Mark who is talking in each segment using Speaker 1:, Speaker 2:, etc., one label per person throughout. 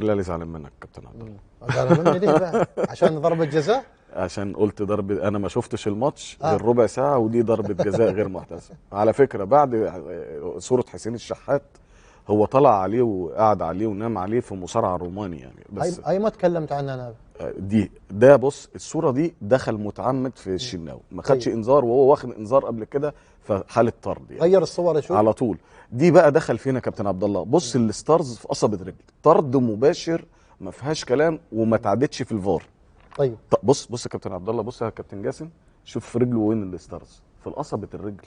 Speaker 1: لا لي زعلان منك كابتن عبد الله.
Speaker 2: زعلان مني ليه بقى؟ عشان ضربة جزاء؟
Speaker 1: عشان قلت ضربة، انا ما شفتش الماتش غير ربع ساعة، ودي ضربة جزاء غير محتسبة. على فكرة بعد صورة حسين الشحات هو طلع عليه وقعد عليه ونام عليه في مصارعة روماني يعني. بس
Speaker 2: اي ما تكلمت عنها انا.
Speaker 1: ده بص الصورة دي دخل متعمد في الشناوي، ما خدش انذار وهو واخد انذار قبل كده، فحالة طرد يعني.
Speaker 2: غير الصور شو
Speaker 1: على طول. دي بقى دخل فينا كابتن عبد الله. بص الستارز في قصبة رجل، طرد مباشر ما فيهاش كلام وما تعدتش في الفار.
Speaker 2: طيب
Speaker 1: بص يا كابتن عبد الله، بص يا كابتن جاسم، شوف في رجله وين الستارز، في قصبة الرجل،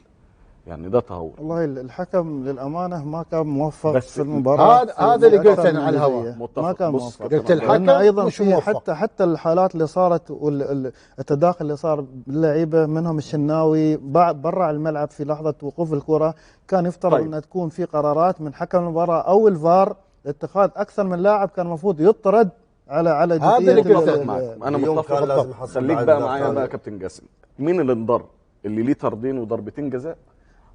Speaker 1: يعني ده تهور.
Speaker 3: والله الحكم للامانه ما كان موفق
Speaker 1: بس
Speaker 3: في المباراه.
Speaker 2: هذا اللي قلت انا على الهواء،
Speaker 3: ما كان موفق.
Speaker 2: قلت الحكم
Speaker 3: ايضا
Speaker 2: مش
Speaker 3: في
Speaker 2: موفق.
Speaker 3: حتى الحالات اللي صارت والتداخل اللي صار باللعيبه، منهم الشناوي برا الملعب في لحظه وقوف الكره، كان يفترض
Speaker 1: طيب.
Speaker 3: انها تكون في قرارات من حكم المباراه او الفار لاتخاذ اكثر من لاعب كان المفروض يطرد على
Speaker 2: هذا اللي
Speaker 1: متفق معك. انا متفق. خليك بقى معايا بقى يا كابتن جاسم، مين اللي انضر؟ اللي ليه طردين وضربتين جزاء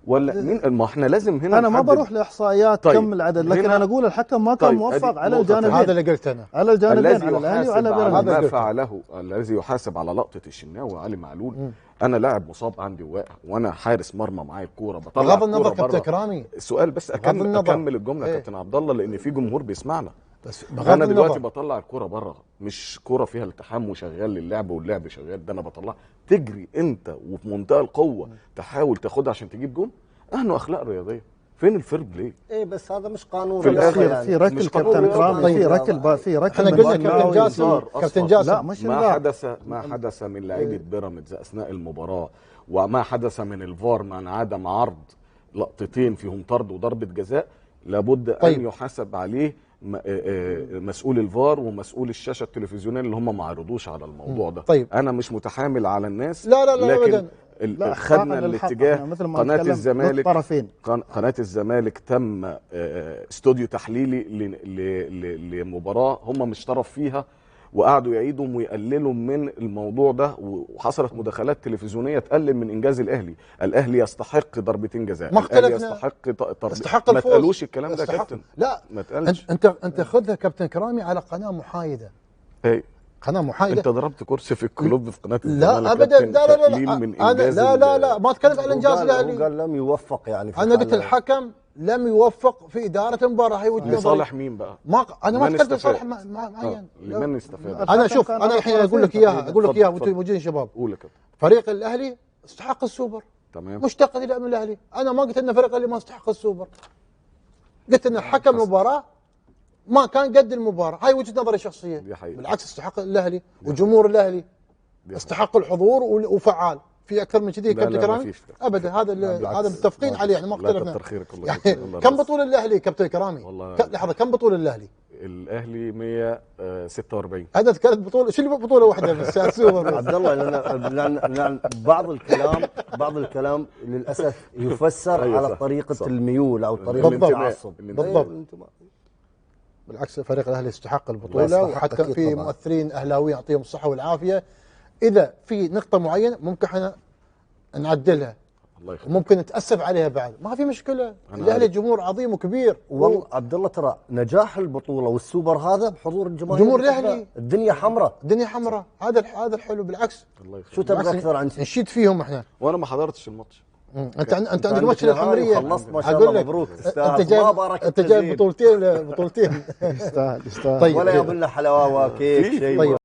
Speaker 1: ولا مين؟ ما احنا لازم هنا
Speaker 3: انا ما بروح لاحصائيات
Speaker 1: طيب.
Speaker 3: كم العدد، لكن انا اقول الحكم ما كان
Speaker 1: طيب.
Speaker 3: موفق على الجانبين.
Speaker 2: هذا اللي قلت انا،
Speaker 3: على الجانبين،
Speaker 1: الذي
Speaker 3: على الاهلي وعلى
Speaker 1: يحاسب على
Speaker 3: بيراميدز.
Speaker 1: ما فعله، الذي يحاسب على لقطه الشناوي وعلي معلول. انا لاعب مصاب عندي وواقع، وانا حارس مرمى معايا الكوره بطلع
Speaker 2: بغض النظر كابتن كرامي،
Speaker 1: السؤال بس اكمل الجمله يا كابتن عبد الله، لان في جمهور بيسمعنا.
Speaker 2: بس
Speaker 1: انا دلوقتي بطلع الكوره بره، مش كوره فيها التحام وشغال للعب واللعب شغال، ده انا بطلع تجري انت وفي منتهى القوه تحاول تاخدها عشان تجيب جون. اهنوا اخلاق رياضيه، فين الفير بلاي؟
Speaker 4: ايه بس هذا مش قانون
Speaker 1: في الاخر
Speaker 4: يعني.
Speaker 3: في ركل كابتن كرامي، في ركل
Speaker 2: احنا قلنا كابتن جاسم
Speaker 3: لا مش
Speaker 1: ما حدث من لعيبه بيراميدز اثناء المباراه، وما حدث من الفار من عدم عرض لقطتين فيهم طرد وضربه جزاء، لابد ان يحاسب عليه مسؤول الفار ومسؤول الشاشه التلفزيونيه اللي هم ما عرضوش على الموضوع ده.
Speaker 2: طيب.
Speaker 1: انا مش متحامل على الناس،
Speaker 2: لا
Speaker 1: لكن
Speaker 2: ابدا.
Speaker 1: خدنا الاتجاه. قناه الزمالك
Speaker 3: طرفين.
Speaker 1: قناه الزمالك تم استوديو تحليلي لمباراه هم مش طرف فيها، وقعدوا يعيدوا ويقللوا من الموضوع ده، وحصلت مداخلات تلفزيونيه تقلل من انجاز الاهلي. الاهلي يستحق ضربتين جزاء،
Speaker 2: ما
Speaker 1: الاهلي
Speaker 2: اختلفنا،
Speaker 1: يستحق ما تقالوش الكلام ده يا كابتن.
Speaker 2: لا
Speaker 1: ما تقالش.
Speaker 2: انت خذها كابتن كرامي على قناه محايده.
Speaker 1: اي
Speaker 2: قناه محايده.
Speaker 1: انت ضربت كرسي في الكلوب في قناه الزمالك.
Speaker 2: لا ابدا،
Speaker 1: لا من إنجاز
Speaker 2: لا ما اتكلم عن انجاز الاهلي.
Speaker 4: قال لم يوفق يعني في
Speaker 2: انا قلت الحكم لم يوفق في اداره المباراه. هي وجهه نظري.
Speaker 1: لصالح مين بقى؟
Speaker 2: انا ما اتكلم لصالح معين.
Speaker 1: لمن استفاد؟
Speaker 2: انا شوف، انا الحين اقول لك اياها وانتم موجودين شباب.
Speaker 1: قول يا كابتن.
Speaker 2: فريق الاهلي استحق السوبر،
Speaker 1: تمام،
Speaker 2: مشتق الى من الاهلي. انا ما قلت ان فريق الاهلي ما استحق السوبر، قلت ان حكم المباراه ما كان قد المباراه. هاي وجهه نظري الشخصيه. بالعكس استحق الاهلي وجمهور الاهلي استحق الحضور وفعال. في اكثر من كذي كابتن كرامي؟ ابدا. هذا متفقين عليه، يعني ما اختلفنا. يعني كم بطوله الاهلي كابتن كرامي؟ لحظه، كم بطوله الاهلي؟
Speaker 1: الاهلي 146.
Speaker 2: هذا كانت بطوله، شو اللي بطوله واحده بس السوبر.
Speaker 4: عبد الله لأن بعض الكلام للاسف يفسر على طريقه الميول او طريقه التعصب.
Speaker 2: بالضبط. بالعكس فريق الاهلي يستحق البطوله، وحتى في مؤثرين اهلاويين يعطيهم الصحه والعافيه. اذا في نقطه معينه ممكن احنا نعدلها، ممكن نتاسف عليها بعد، ما في مشكله. الاهلي جمهور عظيم وكبير.
Speaker 4: والله عبد الله ترى نجاح البطوله والسوبر هذا بحضور الجماهير.
Speaker 2: جمهور الاهلي
Speaker 4: الدنيا حمراء.
Speaker 2: هذا الحلو. بالعكس
Speaker 4: شو تبغى اكثر عن
Speaker 2: نشيد فيهم احنا.
Speaker 1: وانا ما حضرتش الماتش.
Speaker 2: انت عندك ماتش الحمريه
Speaker 4: خلصت ما شاء الله، مبروك.
Speaker 2: انت جايب بطولتين.
Speaker 3: يستاهل.
Speaker 4: طيب ولا يظل حلاوه كيك شيء.
Speaker 2: طيب